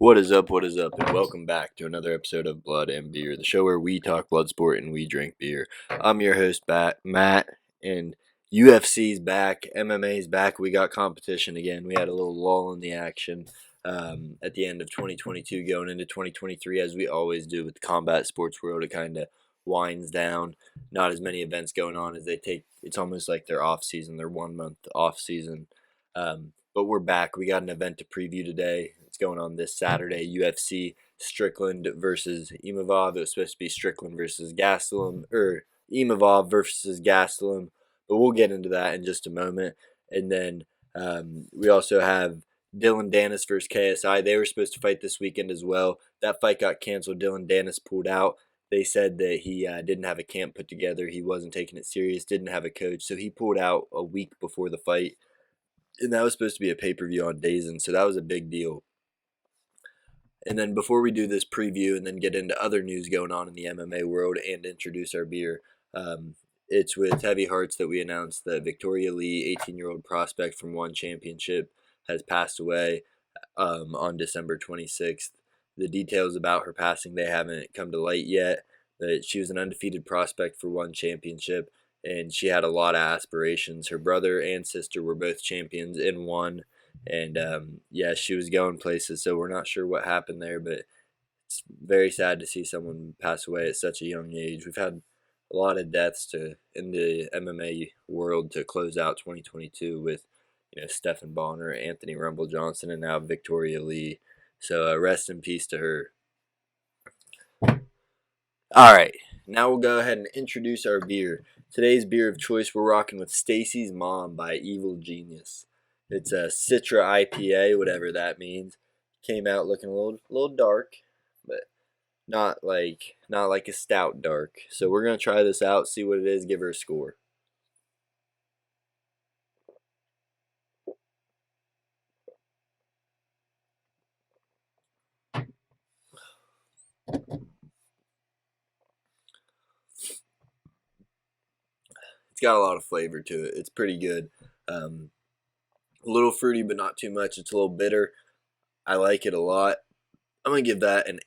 What is up, and welcome back to another episode of Blood and Beer, the show where we talk blood sport and we drink beer. I'm your host, Matt, and UFC's back, MMA's back. We got competition again. We had a little lull in the action at the end of 2022 going into 2023, as we always do with the combat sports world. It kind of winds down. Not as many events going on as they take. It's almost like their off season, their 1 month off season. But we're back. We got an event to preview today. It's going on this Saturday. UFC Strickland versus Imavov. It was supposed to be Strickland versus Gastelum, or Imavov versus Gastelum. But we'll get into that in just a moment. And then we also have Dylan Dennis versus KSI. They were supposed to fight this weekend as well. That fight got canceled. Dylan Dennis pulled out. They said that he didn't have a camp put together. He wasn't taking it serious, didn't have a coach. So he pulled out a week before the fight. And that was supposed to be a pay-per-view on DAZN, so that was a big deal. And then before we do this preview and then get into other news going on in the MMA world and introduce our beer, it's with heavy hearts that we announced that Victoria Lee, 18-year-old prospect from One Championship, has passed away on December 26th. The details about her passing, they haven't come to light yet, but she was an undefeated prospect for One Championship, and she had a lot of aspirations. Her brother and sister were both champions in one, and she was going places, so we're not sure what happened there, but it's very sad to see someone pass away at such a young age. We've had a lot of deaths in the MMA world to close out 2022 with Stephan Bonner, Anthony Rumble Johnson, and now Victoria Lee. So rest in peace to her. All right, now we'll go ahead and introduce our beer. Today's beer of choice, we're rocking with Stacy's Mom by Evil Genius. It's a Citra IPA, whatever that means. Came out looking a little dark, but not like a stout dark. So we're gonna try this out, see what it is, give her a score. It's got a lot of flavor to it. It's pretty good. A little fruity, but not too much. It's a little bitter. I like it a lot. I'm gonna give that an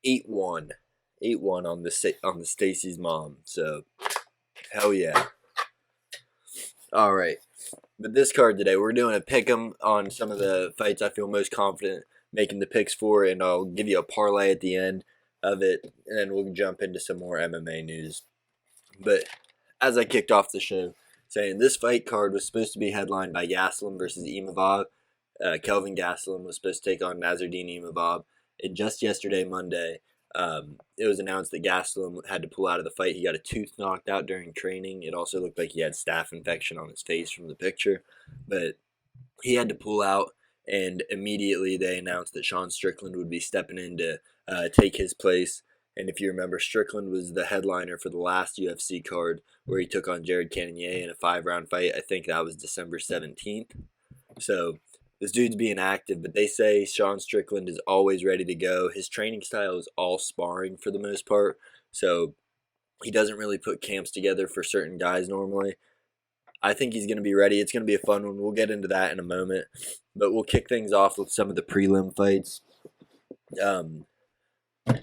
8-1. 8-1 on the Stacy's Mom. So hell yeah. All right. But this card today, we're doing a pick'em on some of the fights I feel most confident making the picks for, and I'll give you a parlay at the end of it, and then we'll jump into some more MMA news. But as I kicked off the show, saying this fight card was supposed to be headlined by Gastelum versus Imavov. Kelvin Gastelum was supposed to take on Nasruddin Imavov. And just yesterday, Monday, it was announced that Gastelum had to pull out of the fight. He got a tooth knocked out during training. It also looked like he had staph infection on his face from the picture. But he had to pull out, and immediately they announced that Sean Strickland would be stepping in to take his place. And if you remember, Strickland was the headliner for the last UFC card where he took on Jared Cannonier in a 5-round fight. I think that was December 17th. So this dude's being active, but they say Sean Strickland is always ready to go. His training style is all sparring for the most part, so he doesn't really put camps together for certain guys normally. I think he's going to be ready. It's going to be a fun one. We'll get into that in a moment, but we'll kick things off with some of the prelim fights.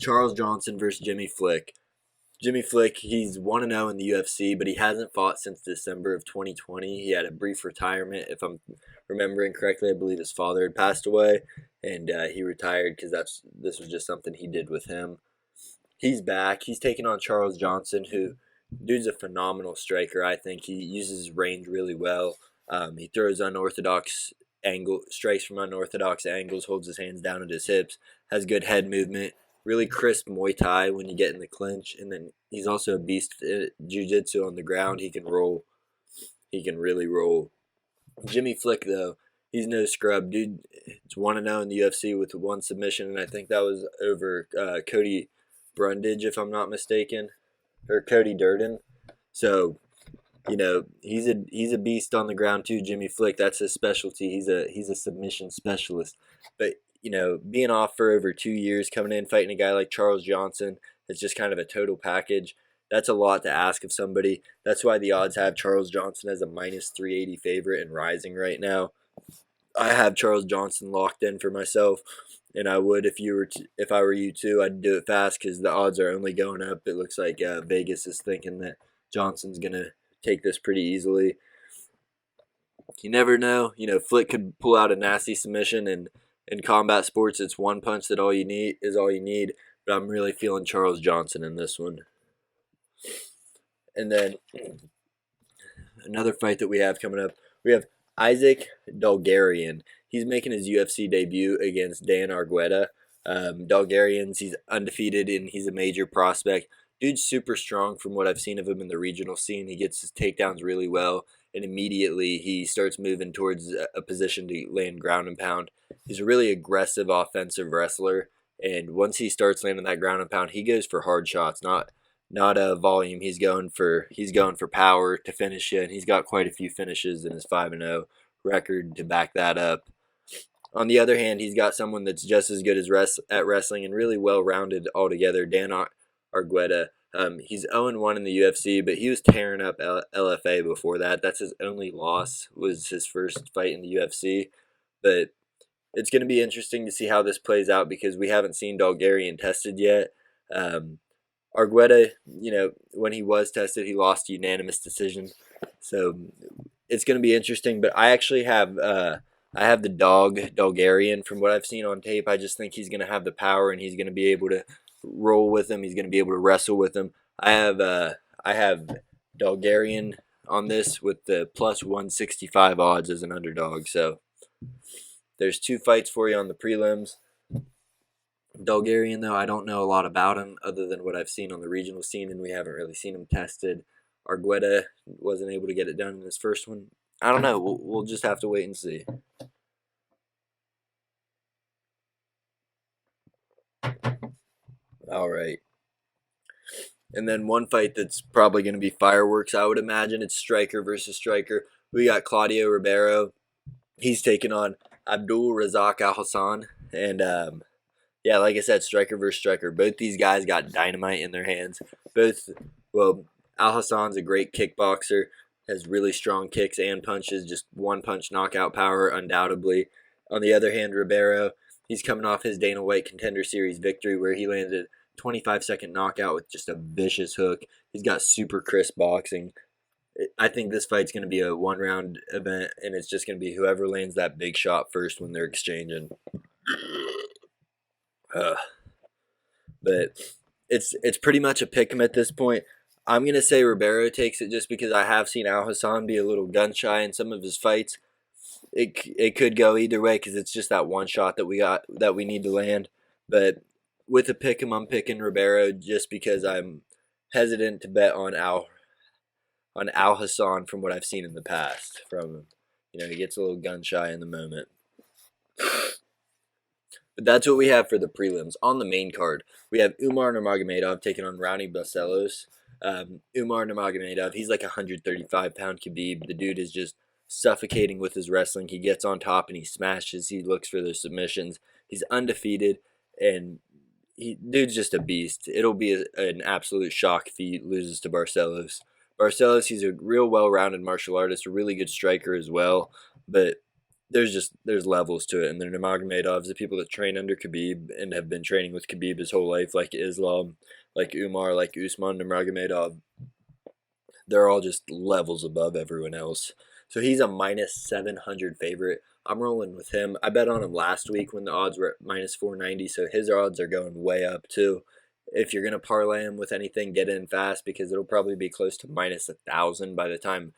Charles Johnson versus Jimmy Flick. Jimmy Flick, he's 1-0 in the UFC, but he hasn't fought since December of 2020. He had a brief retirement, if I'm remembering correctly. I believe his father had passed away, and he retired because this was just something he did with him. He's back. He's taking on Charles Johnson, who, dude's a phenomenal striker, I think. He uses his range really well. He throws strikes from unorthodox angles, holds his hands down at his hips, has good head movement. Really crisp Muay Thai when you get in the clinch, and then he's also a beast at jiu-jitsu on the ground. He can roll. He can really roll. Jimmy Flick, though, he's no scrub. Dude, it's 1-0 in the UFC with one submission, and I think that was over Cody Brundage, if I'm not mistaken, or Cody Durden. So, he's a beast on the ground too, Jimmy Flick. That's his specialty. He's a submission specialist. But being off for over 2 years, coming in, fighting a guy like Charles Johnson, it's just kind of a total package. That's a lot to ask of somebody. That's why the odds have Charles Johnson as a minus 380 favorite and rising right now. I have Charles Johnson locked in for myself, and I would if I were you too. I'd do it fast because the odds are only going up. It looks like Vegas is thinking that Johnson's gonna take this pretty easily. You never know. Flick could pull out a nasty submission, and in combat sports, it's one punch that all you need. But I'm really feeling Charles Johnson in this one. And then another fight that we have coming up, we have Isaac Dalgarian. He's making his UFC debut against Dan Argueta. Dalgarian's, he's undefeated and he's a major prospect. Dude's super strong from what I've seen of him in the regional scene. He gets his takedowns really well, and immediately he starts moving towards a position to land ground and pound. He's a really aggressive offensive wrestler, and once he starts landing that ground and pound, he goes for hard shots, not a volume. He's going for power to finish it, and he's got quite a few finishes in his 5-0 record to back that up. On the other hand, he's got someone that's just as good at wrestling and really well-rounded altogether, Dan Argueta. He's 0-1 in the UFC, but he was tearing up LFA before that. That's his only loss, was his first fight in the UFC. But it's going to be interesting to see how this plays out because we haven't seen Dalgarian tested yet. Argueta, when he was tested, he lost unanimous decision. So it's going to be interesting. But I actually have the Dalgarian from what I've seen on tape. I just think he's going to have the power and he's going to be able to roll with him. He's going to be able to wrestle with him. I have Dalgarian on this with the plus 165 odds as an underdog. So there's 2 fights for you on the prelims. Dalgarian, though, I don't know a lot about him other than what I've seen on the regional scene, and we haven't really seen him tested. Argueta wasn't able to get it done in his first one. I don't know. We'll just have to wait and see. All right. And then one fight that's probably going to be fireworks, I would imagine. It's striker versus striker. We got Claudio Ribeiro. He's taking on Abdul Razak Al Hassan. And yeah, like I said, striker versus striker. Both these guys got dynamite in their hands. Al Hassan's a great kickboxer, has really strong kicks and punches, just one-punch knockout power, undoubtedly. On the other hand, Ribeiro, he's coming off his Dana White Contender Series victory where he landed a 25-second knockout with just a vicious hook. He's got super crisp boxing. I think this fight's going to be a one-round event, and it's just going to be whoever lands that big shot first when they're exchanging. But it's pretty much a pick 'em at this point. I'm going to say Ribeiro takes it just because I have seen Al Hassan be a little gun shy in some of his fights. It could go either way because it's just that one shot that we need to land. But with a pick 'em, I'm picking Ribeiro just because I'm hesitant to bet on Al Hassan from what I've seen in the past from him. He gets a little gun shy in the moment. But that's what we have for the prelims. On the main card, we have Umar Nurmagomedov taking on Raoni Barcelos. Umar Nurmagomedov, he's like a 135-pound Khabib. The dude is just suffocating with his wrestling. He gets on top and he smashes. He looks for those submissions. He's undefeated, and dude's just a beast. It'll be an absolute shock if he loses to Barcelos. Barcelos, he's a real well-rounded martial artist, a really good striker as well, but there's levels to it, and the Nurmagomedovs, the people that train under Khabib and have been training with Khabib his whole life, like Islam, like Umar, like Usman Nurmagomedov, they're all just levels above everyone else. So he's a minus 700 favorite. I'm rolling with him. I bet on him last week when the odds were at minus 490, so his odds are going way up too. If you're going to parlay him with anything, get in fast because it'll probably be close to minus 1,000 by the time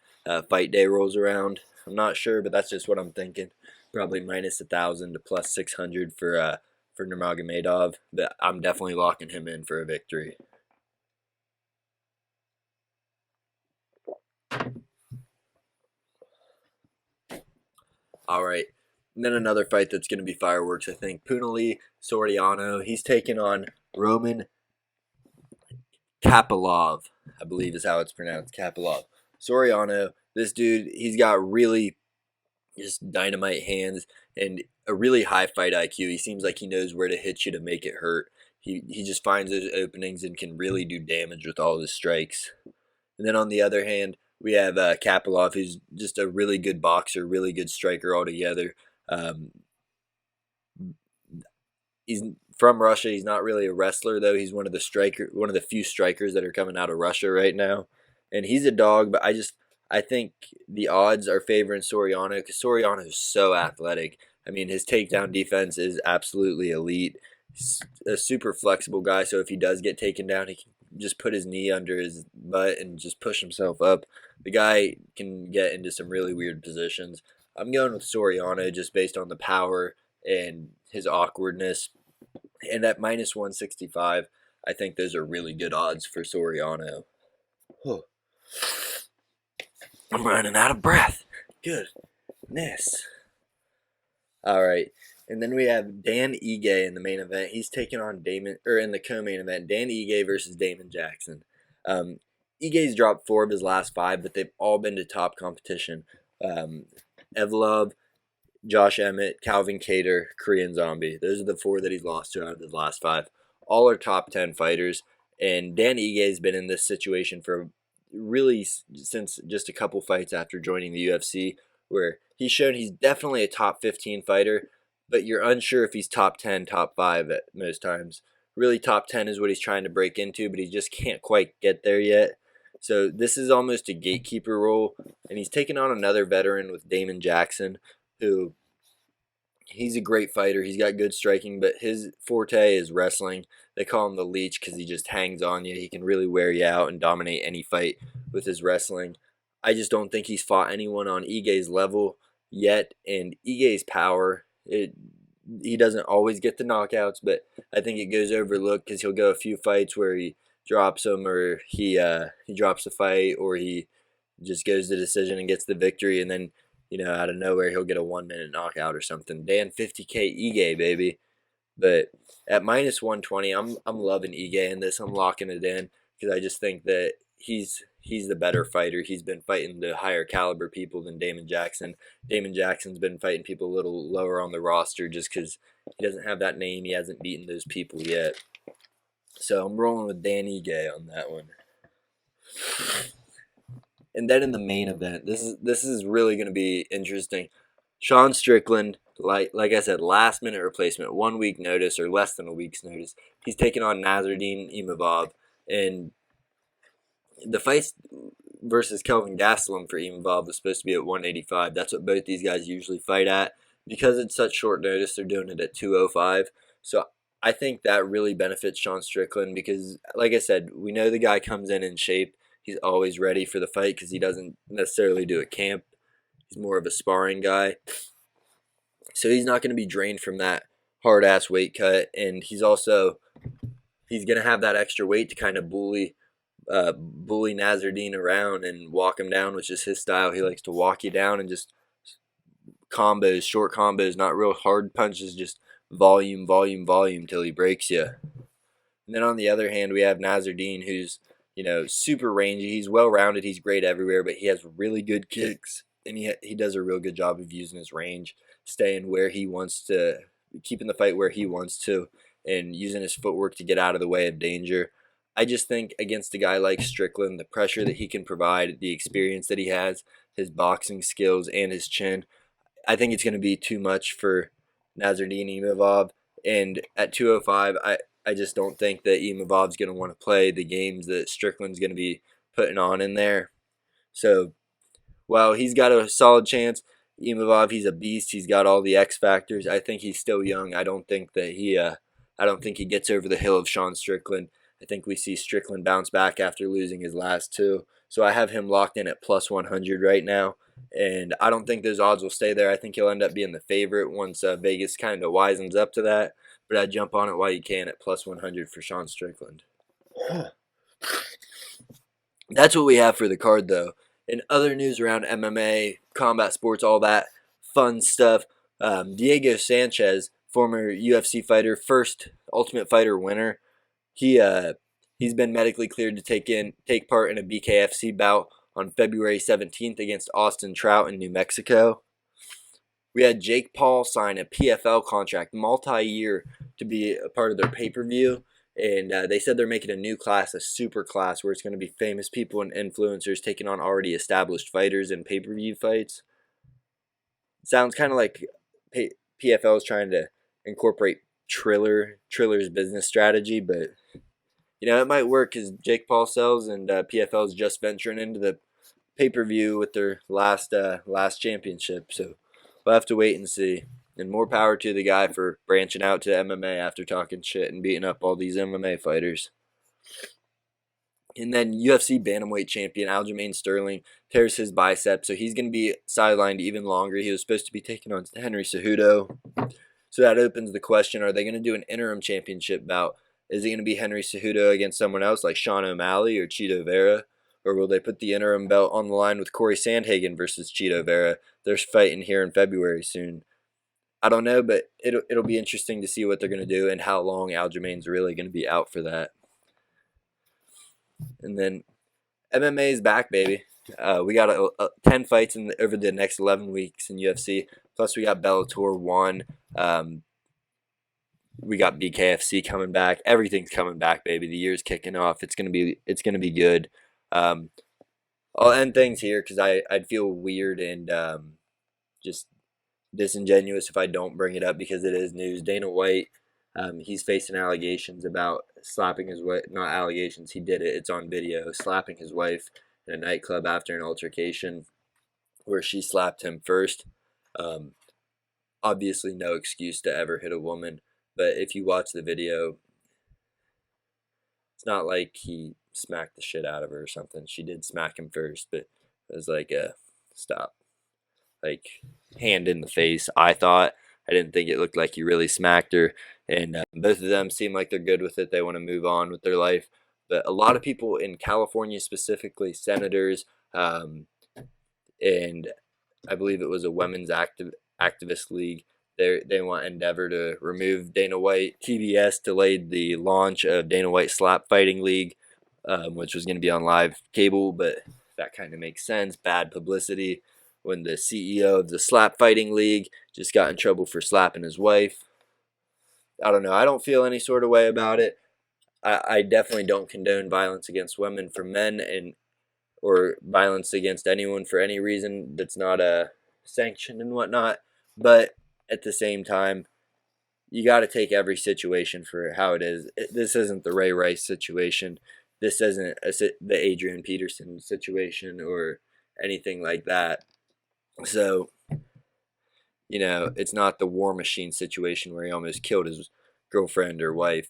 fight day rolls around. I'm not sure, but that's just what I'm thinking. Probably minus 1,000 to plus 600 for Nurmagomedov. But I'm definitely locking him in for a victory. All right. And then another fight that's going to be fireworks, I think. Punali Soriano, he's taking on Roman Kapilov, I believe is how it's pronounced, Kapilov. Soriano, this dude, he's got really just dynamite hands and a really high fight IQ. He seems like he knows where to hit you to make it hurt. He just finds those openings and can really do damage with all his strikes. And then on the other hand, we have Kapilov, who's just a really good boxer, really good striker altogether. He's from Russia. He's not really a wrestler though. He's one of the few strikers that are coming out of Russia right now, and he's a dog. But I think the odds are favoring Soriano because Soriano is so athletic. I mean, his takedown defense is absolutely elite. He's a super flexible guy, so if he does get taken down, he can just put his knee under his butt and just push himself up. The guy can get into some really weird positions. I'm going with Soriano just based on the power and his awkwardness. And at minus 165, I think those are really good odds for Soriano. Oh, I'm running out of breath. Goodness. All right. And then we have Dan Ige in the main event. He's taking on in the co-main event, Dan Ige versus Damon Jackson. Ige's dropped 4 of his last 5, but they've all been to top competition. Evlov, Josh Emmett, Calvin Kattar, Korean Zombie. Those are the 4 that he's lost to out of his last 5. All are top 10 fighters. And Dan Ige's been in this situation for really since just a couple fights after joining the UFC, where he's shown he's definitely a top 15 fighter, but you're unsure if he's top 10, top 5 at most times. Really, top 10 is what he's trying to break into, but he just can't quite get there yet. So this is almost a gatekeeper role, and he's taking on another veteran with Damon Jackson, who he's a great fighter. He's got good striking, but his forte is wrestling. They call him the leech because he just hangs on you. He can really wear you out and dominate any fight with his wrestling. I just don't think he's fought anyone on Ige's level yet, and Ige's power, he doesn't always get the knockouts, but I think it goes overlooked because he'll go a few fights where he drops him, or he drops the fight, or he just goes to decision and gets the victory, and then out of nowhere he'll get a 1-minute knockout or something. Dan 50K Ige, baby. But at minus 120, I'm loving Ige in this. I'm locking it in because I just think that he's the better fighter. He's been fighting the higher caliber people than Damon Jackson. Damon Jackson's been fighting people a little lower on the roster just because he doesn't have that name. He hasn't beaten those people yet. So I'm rolling with Dan Ige on that one. And then in the main event, this is really going to be interesting. Sean Strickland, like I said, last minute replacement, 1 week notice or less than a week's notice. He's taking on Nasruddin Imavov, and the fight versus Kelvin Gastelum for Imavov was supposed to be at 185. That's what both these guys usually fight at. Because it's such short notice, they're doing it at 205. So I think that really benefits Sean Strickland because, like I said, we know the guy comes in shape. He's always ready for the fight because he doesn't necessarily do a camp. He's more of a sparring guy. So he's not going to be drained from that hard-ass weight cut. And he's going to have that extra weight to kind of bully Nasruddin around and walk him down, which is his style. He likes to walk you down and just combos, short combos, not real hard punches, just volume till he breaks you. And then on the other hand, we have Nasruddin, who's super rangy. He's well-rounded. He's great everywhere, but he has really good kicks, and he does a real good job of using his range, staying where he wants to, keeping the fight where he wants to, and using his footwork to get out of the way of danger. I just think against a guy like Strickland, the pressure that he can provide, the experience that he has, his boxing skills, and his chin, I think it's going to be too much for Nasruddin Imavov. And at 205, I just don't think that Imavov's going to want to play the games that Strickland's going to be putting on in there. So, while he's got a solid chance, Imavov, he's a beast. He's got all the X factors. I think he's still young. I don't think he gets over the hill of Sean Strickland. I think we see Strickland bounce back after losing his last 2. So I have him locked in at plus 100 right now. And I don't think those odds will stay there. I think he'll end up being the favorite once Vegas kind of wisens up to that. But I'd jump on it while you can at plus 100 for Sean Strickland. That's what we have for the card, though. In other news around MMA, combat sports, all that fun stuff, Diego Sanchez, former UFC fighter, first Ultimate Fighter winner, he's been medically cleared to take part in a BKFC bout on February 17th against Austin Trout in New Mexico. We had Jake Paul sign a PFL contract, multi-year, to be a part of their pay-per-view. And they said they're making a new class, a super class, where it's going to be famous people and influencers taking on already established fighters in pay-per-view fights. Sounds kind of like PFL is trying to incorporate Triller's business strategy, but it might work because Jake Paul sells and PFL is just venturing into the pay-per-view with their last championship. So we'll have to wait and see. And more power to the guy for branching out to MMA after talking shit and beating up all these MMA fighters. And then UFC Bantamweight champion Aljamain Sterling tears his bicep, so he's going to be sidelined even longer. He was supposed to be taking on Henry Cejudo. So that opens the question, are they going to do an interim championship bout? Is it going to be Henry Cejudo against someone else like Sean O'Malley or Cheeto Vera? Or will they put the interim belt on the line with Corey Sandhagen versus Cheeto Vera? They're fighting here in February soon. I don't know, but it'll be interesting to see what they're going to do and how long Aljamain's really going to be out for that. And then MMA is back, baby. We got 10 fights over the next 11 weeks in UFC. Plus, we got Bellator 1. We got BKFC coming back. Everything's coming back, baby. The year's kicking off. It's gonna be good. I'll end things here because I'd feel weird and just disingenuous if I don't bring it up because it is news. Dana White, he's facing allegations about slapping his wife. Not allegations, he did it. It's on video. Slapping his wife in a nightclub after an altercation where she slapped him first. Obviously, no excuse to ever hit a woman. But if you watch the video, it's not like he smacked the shit out of her or something. She did smack him first, but it was like a stop. Like, hand in the face, I thought. I didn't think it looked like he really smacked her. And both of them seem like they're good with it. They want to move on with their life. But a lot of people in California, specifically senators, and I believe it was a women's activist league, they want Endeavor to remove Dana White. TBS delayed the launch of Dana White Slap Fighting League, which was going to be on live cable, but that kind of makes sense. Bad publicity when the CEO of the Slap Fighting League just got in trouble for slapping his wife. I don't know. I don't feel any sort of way about it. I definitely don't condone violence against women for men or violence against anyone for any reason that's not a sanction and whatnot. But at the same time, you got to take every situation for how it is. This isn't the Ray Rice situation. This isn't the Adrian Peterson situation or anything like that. So, it's not the War Machine situation where he almost killed his girlfriend or wife.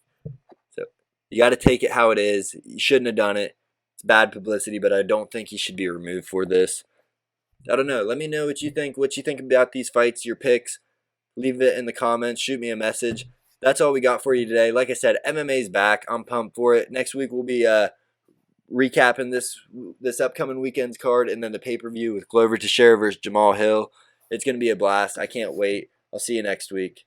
So, you got to take it how it is. You shouldn't have done it. It's bad publicity, but I don't think he should be removed for this. I don't know. Let me know what you think. What you think about these fights, your picks. Leave it in the comments. Shoot me a message. That's all we got for you today. Like I said, MMA's back. I'm pumped for it. Next week we'll be recapping this upcoming weekend's card and then the pay-per-view with Glover Teixeira versus Jamal Hill. It's going to be a blast. I can't wait. I'll see you next week.